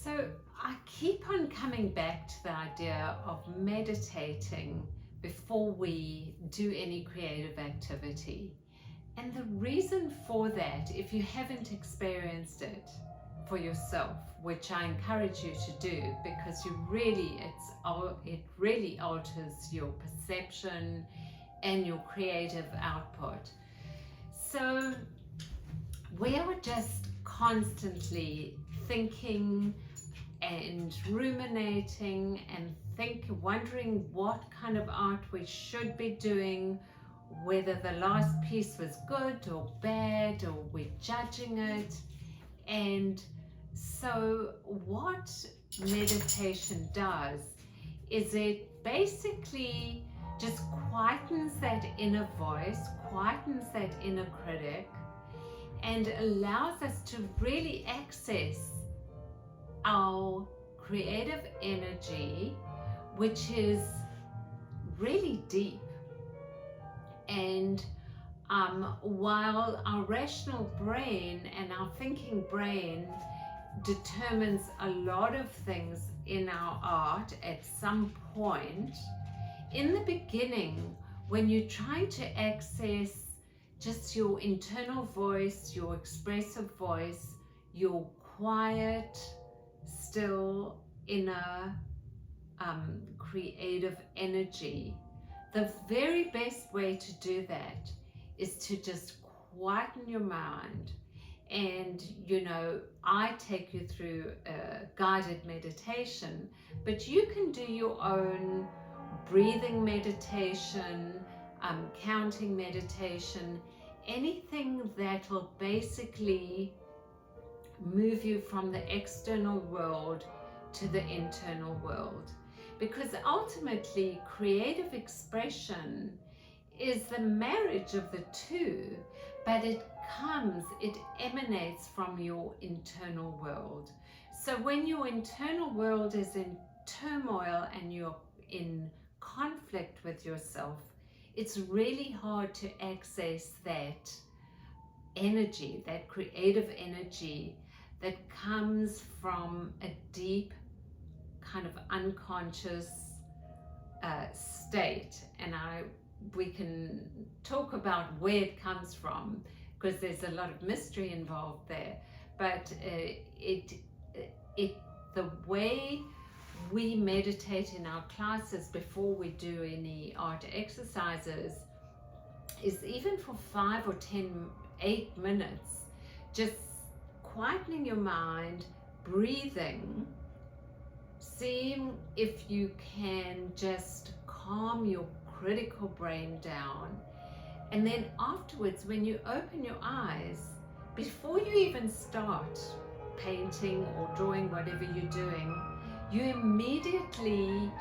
So I keep on coming back to the idea of meditating before we do any creative activity. And the reason for that, if you haven't experienced it for yourself, which I encourage you to do, because it really alters your perception and your creative output. So we are just constantly thinking and ruminating and wondering what kind of art we should be doing, whether the last piece was good or bad, or we're judging it. And so what meditation does is it basically just quietens that inner voice, quietens that inner critic, and allows us to really access our creative energy, which is really deep. And while our rational brain and our thinking brain determines a lot of things in our art at some point, in the beginning, when you're trying to access just your internal voice, your expressive voice, your quiet, still inner creative energy, the very best way to do that is to just quieten your mind. And I take you through a guided meditation, but you can do your own breathing meditation, counting meditation, anything that will basically move you from the external world to the internal world. Because ultimately, creative expression is the marriage of the two, but it emanates from your internal world. So when your internal world is in turmoil and you're in conflict with yourself, it's really hard to access that energy, that creative energy that comes from a deep kind of unconscious state. And we can talk about where it comes from, because there's a lot of mystery involved there. But the way we meditate in our classes before we do any art exercises is even for 5 or 10, 8 minutes, just quietening your mind, breathing, seeing if you can just calm your critical brain down. And then afterwards, when you open your eyes, before you even start painting or drawing, whatever you're doing, you immediately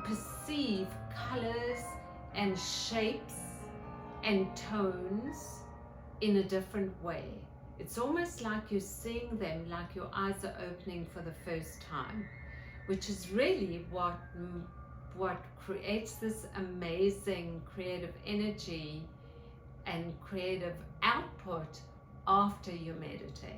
perceive colors and shapes and tones in a different way. It's almost like you're seeing them, like your eyes are opening for the first time, which is really what creates this amazing creative energy and creative output after you meditate.